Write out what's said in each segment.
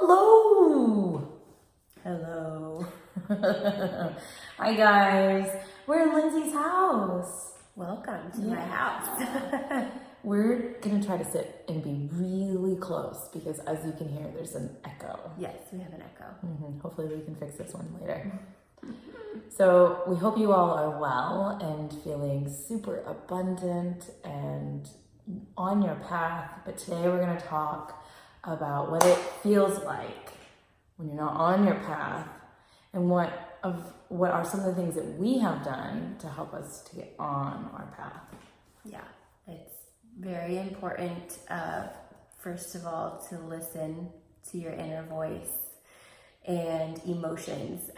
Hello. Hello. Hi guys. We're in Lindsay's house. Welcome to my house. We're gonna try to sit and be really close because as you can hear, there's an echo. Yes, we have an echo. Hopefully we can fix this one later. So we hope you all are well and feeling super abundant and on your path. But today we're gonna talk about what it feels like when you're not on your path and what are some of the things that we have done to help us to get on our path. Yeah, it's very important, first of all, to listen to your inner voice and emotions.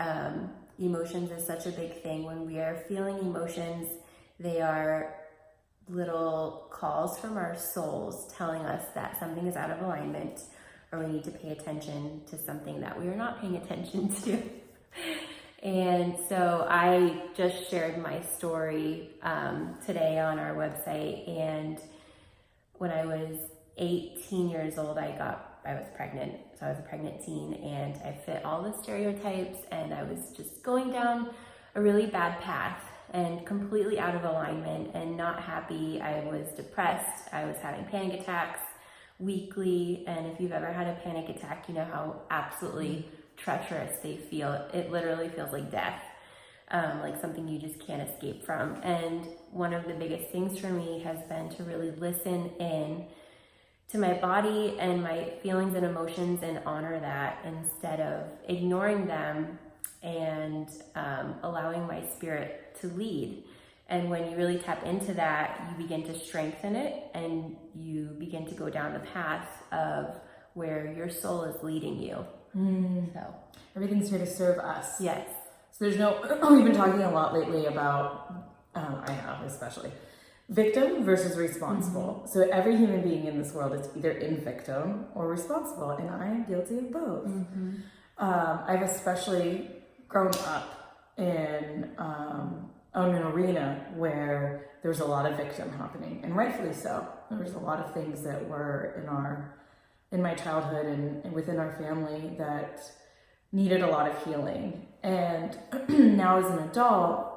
Emotions is such a big thing. When we are feeling emotions, they are little calls from our souls telling us that something is out of alignment or we need to pay attention to something that we are not paying attention to. And so I just shared my story today on our website, and when I was 18 years old, I was pregnant. So I was a pregnant teen and I fit all the stereotypes, and I was just going down a really bad path and completely out of alignment and not happy. I was depressed. I was having panic attacks weekly. And if you've ever had a panic attack, you know how absolutely treacherous they feel. It literally feels like death, like something you just can't escape from. And one of the biggest things for me has been to really listen in to my body and my feelings and emotions and honor that instead of ignoring them and allowing my spirit to lead. And when you really tap into that, you begin to strengthen it and you begin to go down the path of where your soul is leading you. So everything's here to serve us. Yes. So we've been talking a lot lately about, I have especially, victim versus responsible. So every human being in this world is either in victim or responsible, and I am guilty of both. I've especially grown up in an arena where there's a lot of victim happening, and rightfully so. There's a lot of things that were in my childhood and within our family that needed a lot of healing. And now as an adult,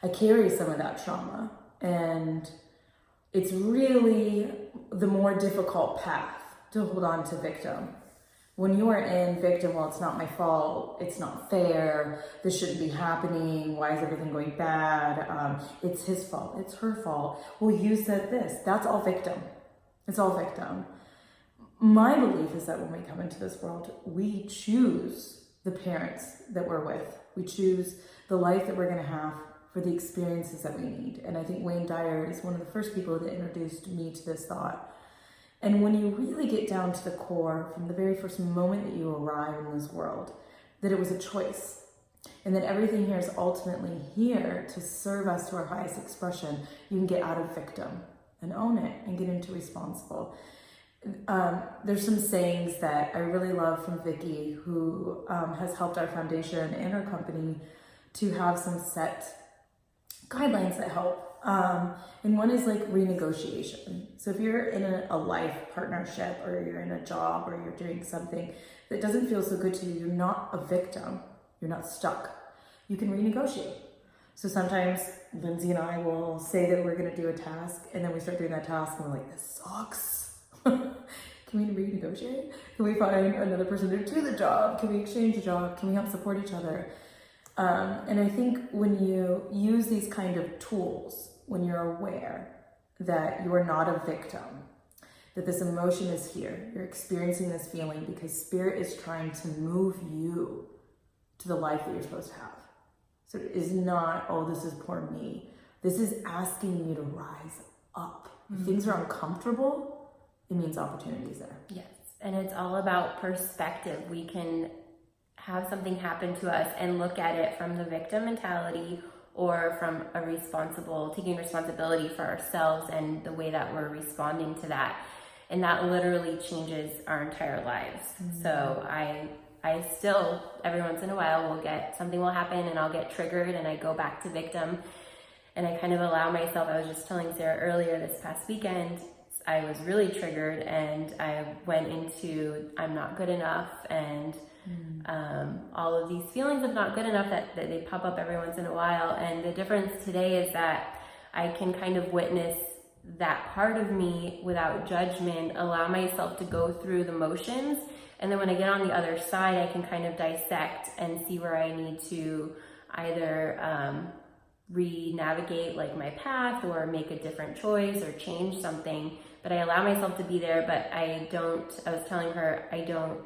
I carry some of that trauma, and it's really the more difficult path to hold on to victim. When you are in victim, well, it's not my fault, it's not fair, this shouldn't be happening, why is everything going bad, it's his fault, it's her fault, well, you said this, that's all victim. It's all victim. My belief is that when we come into this world, we choose the parents that we're with. We choose the life that we're going to have for the experiences that we need. And I think Wayne Dyer is one of the first people that introduced me to this thought. And when you really get down to the core, from the very first moment that you arrive in this world, that it was a choice. And that everything here is ultimately here to serve us to our highest expression. You can get out of victim and own it and get into responsible. There's some sayings that I really love from Vicky, who has helped our foundation and our company to have some set guidelines that help. And one is like renegotiation. So if you're in a life partnership or you're in a job or you're doing something that doesn't feel so good to you, you're not a victim. You're not stuck. You can renegotiate. So sometimes Lindsay and I will say that we're going to do a task, and then we start doing that task and we're like, this sucks. Can we renegotiate? Can we find another person to do the job? Can we exchange a job? Can we help support each other? And I think when you use these kind of tools, when you're aware that you are not a victim, that this emotion is here, you're experiencing this feeling because spirit is trying to move you to the life that you're supposed to have. So it is not, oh, this is poor me. This is asking you to rise up. If things are uncomfortable, it means opportunities there. Yes, and it's all about perspective. We can have something happen to us and look at it from the victim mentality or from taking responsibility for ourselves and the way that we're responding to that. And that literally changes our entire lives. So I still, every once in a while, something will happen and I'll get triggered and I go back to victim. And I kind of allow myself, I was just telling Sarah earlier this past weekend, I was really triggered, and I went into I'm not good enough, and all of these feelings of not good enough that they pop up every once in a while. And the difference today is that I can kind of witness that part of me without judgment, allow myself to go through the motions. And then when I get on the other side, I can kind of dissect and see where I need to either re-navigate like my path or make a different choice or change something. But I allow myself to be there, but I was telling her, I don't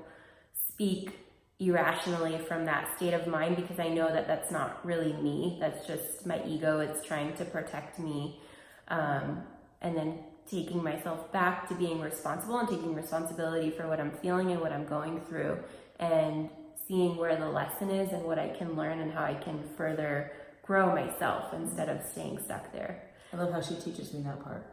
speak irrationally from that state of mind, because I know that that's not really me. That's just my ego. It's trying to protect me. And then taking myself back to being responsible and taking responsibility for what I'm feeling and what I'm going through, and seeing where the lesson is and what I can learn and how I can further grow myself instead of staying stuck there. I love how she teaches me that part.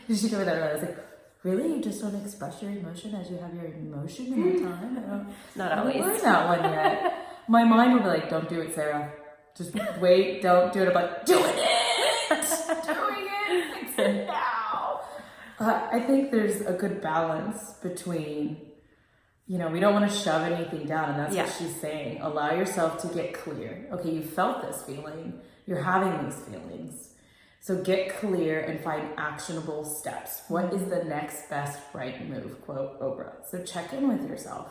She told me that earlier. I was like, really? You just don't express your emotion as you have your emotion in the time? Not always. I haven't learned that one yet. My mind will be like, don't do it, Sarah. Just wait, don't do it. I'm like, doing it! Doing it! Fix it now! I think there's a good balance between, we don't want to shove anything down, and that's what she's saying. Allow yourself to get clear. Okay, you felt this feeling. You're having these feelings. So get clear and find actionable steps. What is the next best right move? Quote Oprah. So check in with yourself.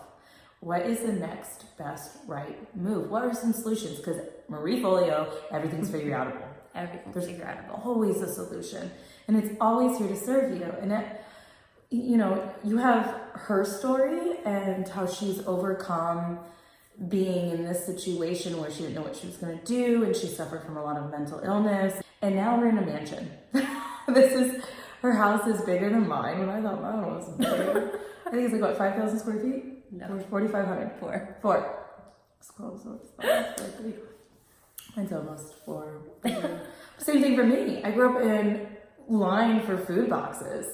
What is the next best right move? What are some solutions? Because Marie Folio, everything's figure outable. Everything's figure outable. Always a solution. And it's always here to serve you. And it, you have her story and how she's overcome being in this situation where she didn't know what she was going to do, and she suffered from a lot of mental illness. And now we're in a mansion. Her house is bigger than mine. When I thought mine was bigger. I think it's like, what, 5,000 square feet? No. Or 4,500? Four. It's close. Mine's almost 4. Same thing for me. I grew up in line for food boxes.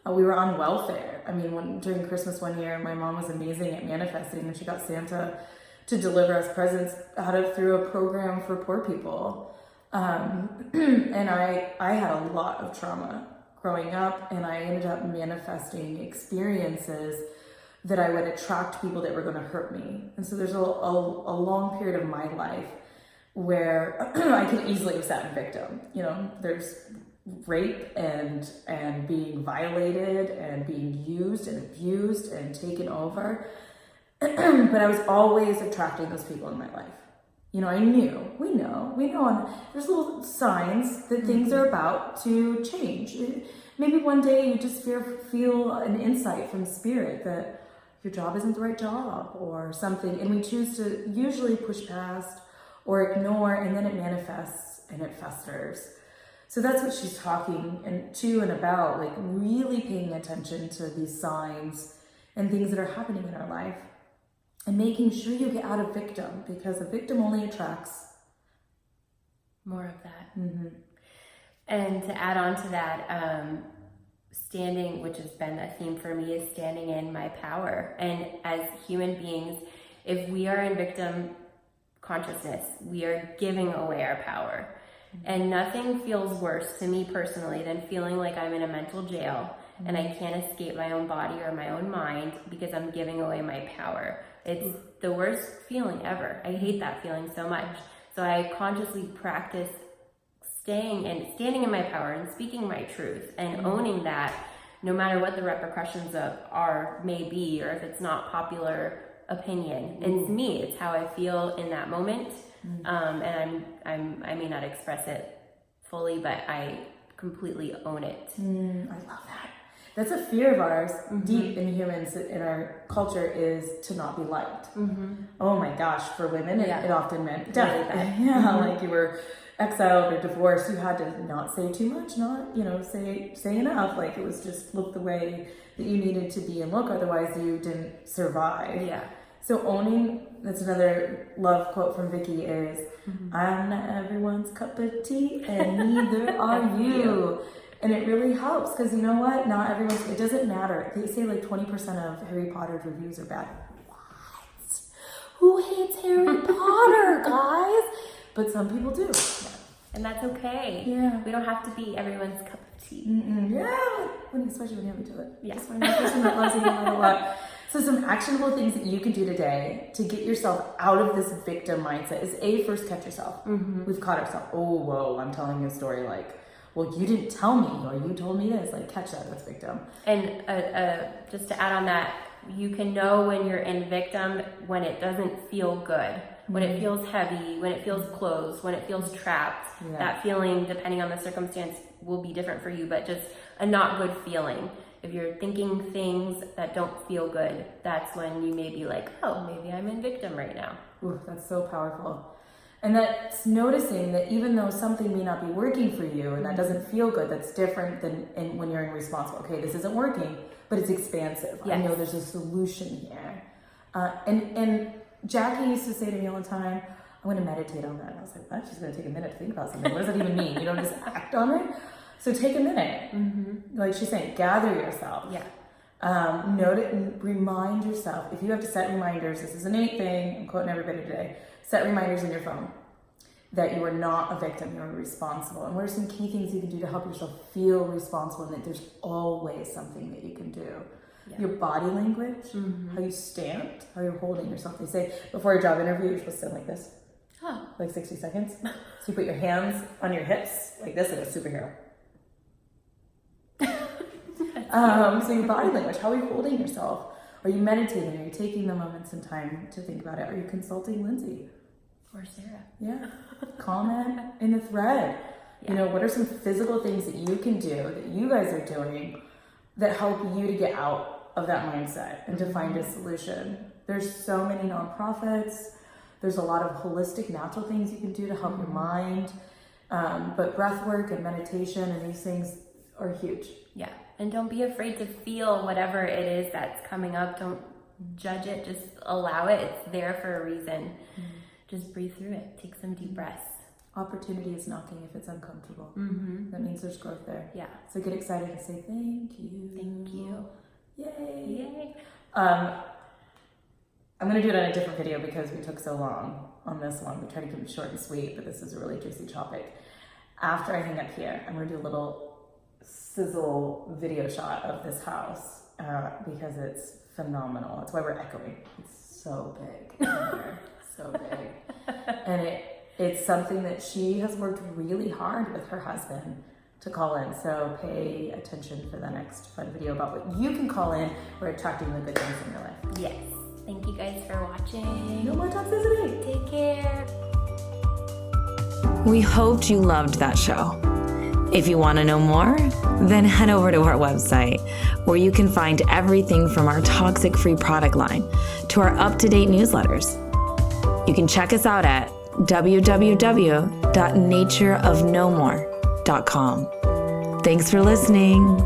We were on welfare. I mean, during Christmas one year, my mom was amazing at manifesting, and she got Santa to deliver us presents through a program for poor people. And I had a lot of trauma growing up, and I ended up manifesting experiences that I would attract people that were going to hurt me. And so there's a long period of my life where I could easily have sat in victim. There's rape and being violated and being used and abused and taken over. But I was always attracting those people in my life. We know, and there's little signs that things are about to change. Maybe one day you just feel an insight from spirit that your job isn't the right job or something, and we choose to usually push past or ignore, and then it manifests and it festers. So that's what she's talking and about, like really paying attention to these signs and things that are happening in our life. And making sure you get out of victim, because a victim only attracts more of that. Mm-hmm. And to add on to that, standing, which has been a theme for me, is standing in my power. And as human beings, if we are in victim consciousness, we are giving away our power. Mm-hmm. And nothing feels worse to me personally than feeling like I'm in a mental jail and I can't escape my own body or my own mind because I'm giving away my power. It's the worst feeling ever. I hate that feeling so much. So I consciously practice standing in my power and speaking my truth and owning that no matter what the repercussions may be, or if it's not popular opinion. It's me. It's how I feel in that moment. And I may not express it fully, but I completely own it. I love that. That's a fear of ours, deep in humans, in our culture, is to not be liked. Oh my gosh, for women, it often meant death. Like you were exiled or divorced, you had to not say too much, not, say enough. Like it was just look the way that you needed to be and look, otherwise you didn't survive. Yeah. So owning, that's another love quote from Vicky is, I'm not everyone's cup of tea and neither are you. And it really helps because you know what? Not everyone's, it doesn't matter. They say like 20% of Harry Potter's reviews are bad. What? Who hates Harry Potter, guys? But some people do. And that's okay. Yeah. We don't have to be everyone's cup of tea. Yeah, especially when you have each other. Yeah. Just find that person that loves you no matter what. So some actionable things that you can do today to get yourself out of this victim mindset is first catch yourself. We've caught ourselves. Oh, whoa, I'm telling you a story like, well, you didn't tell me, or you told me this. Like, catch that, that's victim. And just to add on that, you can know when you're in victim when it doesn't feel good, when it feels heavy, when it feels closed, when it feels trapped. Yeah. That feeling, depending on the circumstance, will be different for you, but just a not good feeling. If you're thinking things that don't feel good, that's when you may be like, oh, maybe I'm in victim right now. Ooh, that's so powerful. And that's noticing that even though something may not be working for you and that doesn't feel good, that's different than when you're in responsible. Okay, this isn't working, but it's expansive. Yes. I know there's a solution here. And Jackie used to say to me all the time, I'm going to meditate on that. And I was like, what? She's going to take a minute to think about something. What does that even mean? You don't just act on it? So take a minute. Like she's saying, gather yourself. Yeah. Note it and remind yourself. If you have to set reminders, this is an 8 thing, I'm quoting everybody today, set reminders in your phone that you are not a victim, you are responsible. And what are some key things you can do to help yourself feel responsible and that there's always something that you can do? Yeah. Your body language, how you stand, how you're holding yourself. They say before a job interview, you're supposed to stand like this, like 60 seconds. So you put your hands on your hips like this, like a superhero. So your body language, how are you holding yourself? Are you meditating? Are you taking the moments and time to think about it? Are you consulting Lindsey? Or Sarah. Yeah. Comment in the thread. Yeah. You know, what are some physical things that you can do that you guys are doing that help you to get out of that mindset and to find a solution? There's so many nonprofits. There's a lot of holistic, natural things you can do to help your mind. But breath work and meditation and these things are huge. Yeah. And don't be afraid to feel whatever it is that's coming up. Don't judge it. Just allow it. It's there for a reason. Just breathe through it. Take some deep breaths. Opportunity is knocking if it's uncomfortable. That means there's growth there. Yeah. So get excited and say thank you. Thank you. Yay. Yay. I'm going to do it on a different video because we took so long on this one. We tried to keep it short and sweet, but this is a really juicy topic. After I hang up here, I'm going to do a little sizzle video shot of this house because it's phenomenal. That's why we're echoing. It's so big in here. So big. And it's something that she has worked really hard with her husband to call in. So pay attention for the next fun video about what you can call in or attracting the good things in your life. Yes. Thank you guys for watching. No more toxicity. Take care. We hoped you loved that show. If you want to know more, then head over to our website where you can find everything from our toxic-free product line to our up-to-date newsletters. You can check us out at www.natureofnomore.com. Thanks for listening.